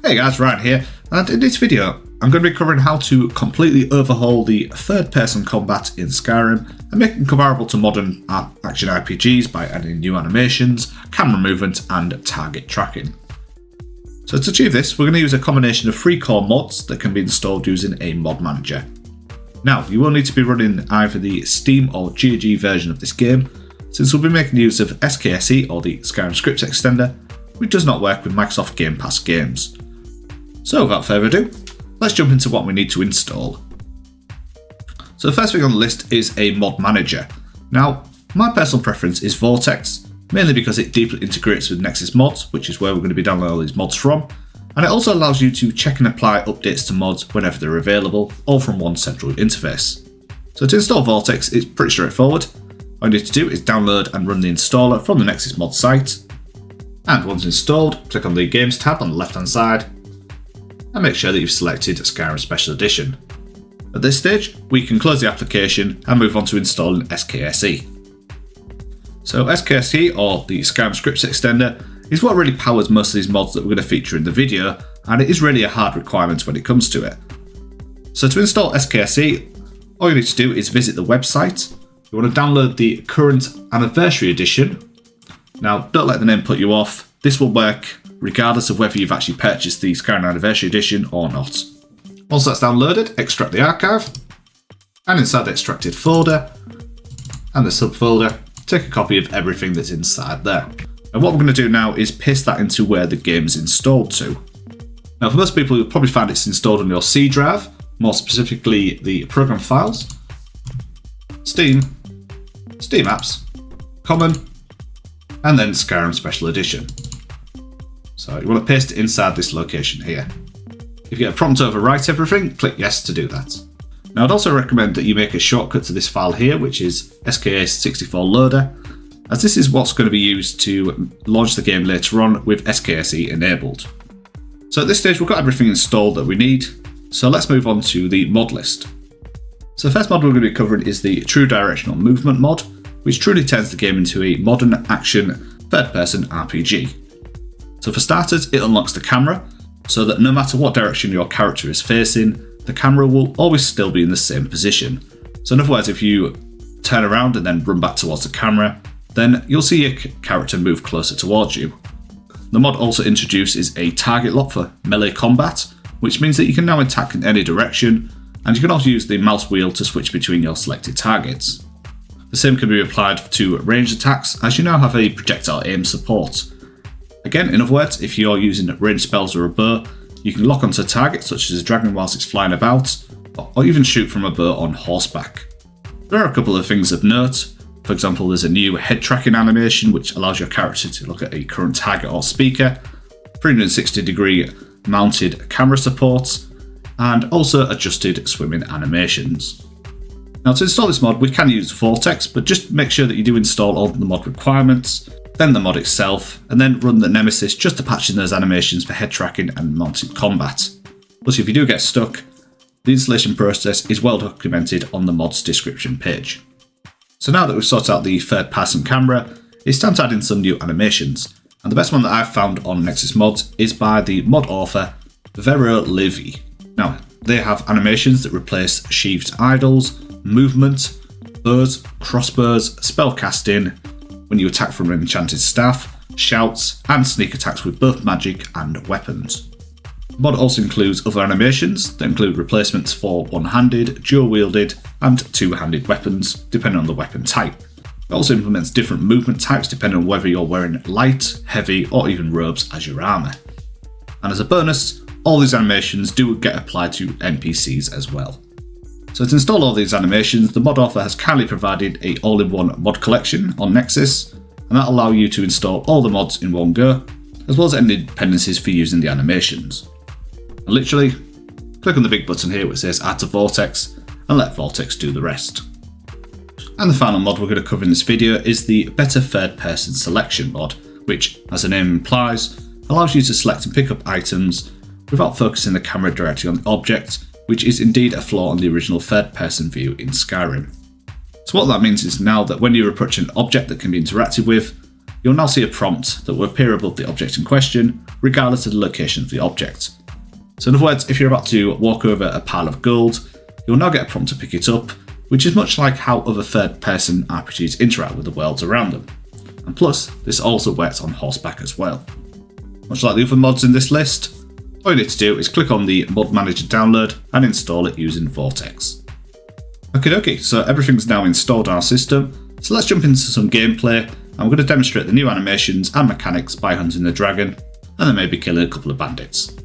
Hey guys, Ryan here, and in this video I'm going to be covering how to completely overhaul the third-person combat in Skyrim and make it comparable to modern action RPGs by adding new animations, camera movement and target tracking. So to achieve this, we're going to use a combination of 3 core mods that can be installed using a mod manager. Now, you will need to be running either the Steam or GOG version of this game, since we'll be making use of SKSE or the Skyrim Scripts extender, which does not work with Microsoft Game Pass games. So without further ado, let's jump into what we need to install. So the first thing on the list is a mod manager. Now, my personal preference is Vortex, mainly because it deeply integrates with Nexus mods, which is where we're going to be downloading all these mods from, and it also allows you to check and apply updates to mods whenever they're available, all from one central interface. So to install Vortex, it's pretty straightforward. All you need to do is download and run the installer from the Nexus mod site, and once installed, click on the Games tab on the left hand side, and make sure that you've selected Skyrim Special Edition. At this stage, we can close the application and move on to installing SKSE. So SKSE, or the Skyrim Scripts extender, is what really powers most of these mods that we're going to feature in the video, and it is really a hard requirement when it comes to it. So to install SKSE, all you need to do is visit the website. You want to download the current Anniversary Edition. Now, don't let the name put you off. This will work regardless of whether you've actually purchased the Skyrim Anniversary Edition or not. Once that's downloaded, extract the archive, and inside the extracted folder and the subfolder, take a copy of everything that's inside there. And what we're going to do now is paste that into where the game's installed to. Now for most people, you'll probably find it's installed on your C drive, more specifically the program files, Steam, Steam Apps, Common, and then Skyrim Special Edition. So you want to paste it inside this location here. If you get a prompt to overwrite everything, click yes to do that. Now I'd also recommend that you make a shortcut to this file here, which is SKS64 loader, as this is what's going to be used to launch the game later on with SKSE enabled. So at this stage we've got everything installed that we need, so let's move on to the mod list. So the first mod we're going to be covering is the True Directional Movement mod, which truly turns the game into a modern action third-person RPG. So for starters, it unlocks the camera, so that no matter what direction your character is facing, the camera will always still be in the same position. So in other words, if you turn around and then run back towards the camera, then you'll see your character move closer towards you. The mod also introduces a target lock for melee combat, which means that you can now attack in any direction, and you can also use the mouse wheel to switch between your selected targets. The same can be applied to ranged attacks, as you now have a projectile aim support. Again, in other words, if you're using ranged spells or a bow, you can lock onto a target such as a dragon whilst it's flying about, or even shoot from a bow on horseback. There are a couple of things of note. For example, there's a new head tracking animation which allows your character to look at a current target or speaker, 360-degree mounted camera support, and also adjusted swimming animations. Now to install this mod we can use Vortex, but just make sure that you do install all the mod requirements, then the mod itself, and then run the Nemesis just to patch in those animations for head tracking and mounted combat. Plus if you do get stuck, the installation process is well documented on the mod's description page. So now that we've sorted out the third person camera, it's time to add in some new animations, and the best one that I've found on Nexus Mods is by the mod author Vero Levy. Now they have animations that replace sheathed idols, movement, bows, crossbows, spellcasting, when you attack from an enchanted staff, shouts, and sneak attacks with both magic and weapons. The mod also includes other animations that include replacements for one-handed, dual-wielded, and two-handed weapons, depending on the weapon type. It also implements different movement types depending on whether you're wearing light, heavy, or even robes as your armour. And as a bonus, all these animations do get applied to NPCs as well. So to install all these animations, the mod author has kindly provided a all-in-one mod collection on Nexus, and that'll allow you to install all the mods in one go, as well as any dependencies for using the animations. And literally, click on the big button here which says Add to Vortex, and let Vortex do the rest. And the final mod we're going to cover in this video is the Better Third Person Selection mod, which, as the name implies, allows you to select and pick up items without focusing the camera directly on the object, which is indeed a flaw on the original third-person view in Skyrim. So what that means is now that when you approach an object that can be interacted with, you'll now see a prompt that will appear above the object in question, regardless of the location of the object. So in other words, if you're about to walk over a pile of gold, you'll now get a prompt to pick it up, which is much like how other third-person RPGs interact with the worlds around them. And plus, this also works on horseback as well. Much like the other mods in this list, all you need to do is click on the Mod Manager download and install it using Vortex. Okay, so everything's now installed on our system, so let's jump into some gameplay, and we're going to demonstrate the new animations and mechanics by hunting the dragon, and then maybe killing a couple of bandits.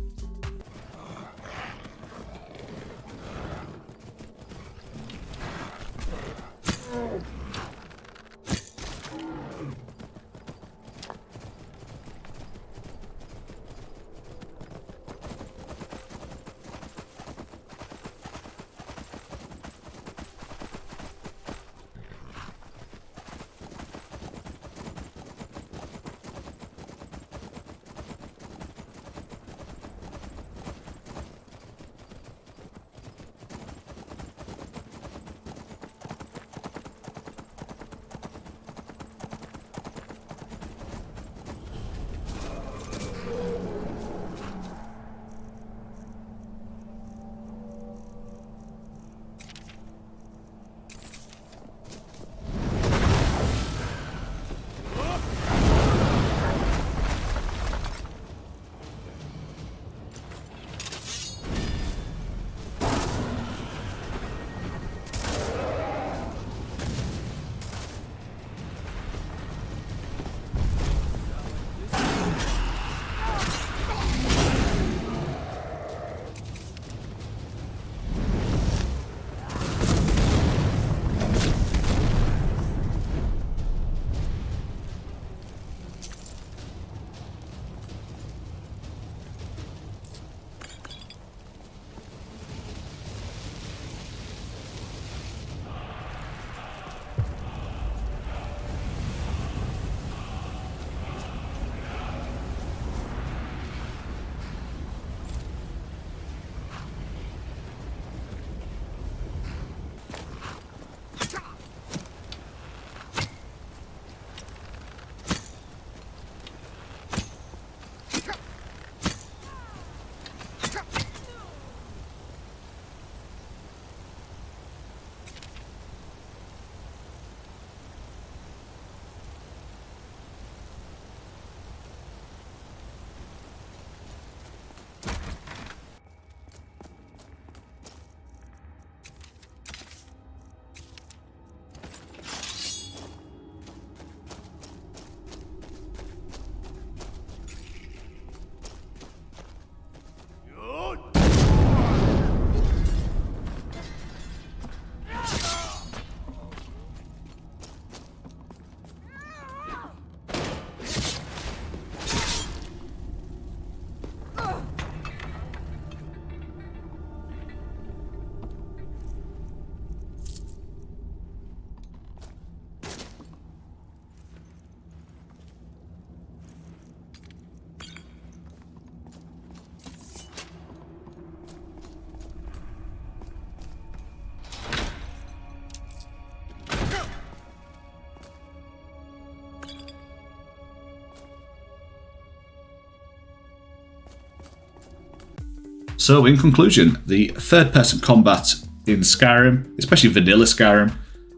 So in conclusion, the third-person combat in Skyrim, especially vanilla Skyrim,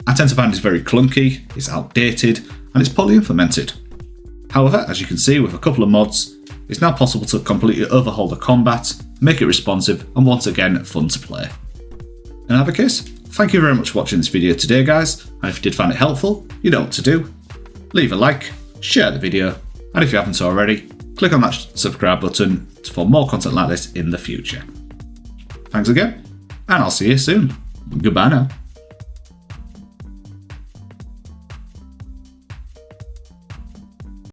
I tend to find is very clunky, it's outdated, and it's poorly implemented. However, as you can see with a couple of mods, it's now possible to completely overhaul the combat, make it responsive, and once again fun to play. In either case, thank you very much for watching this video today guys, and if you did find it helpful, you know what to do. Leave a like, share the video, and if you haven't already, click on that subscribe button for more content like this in the future. Thanks again, and I'll see you soon. Goodbye now.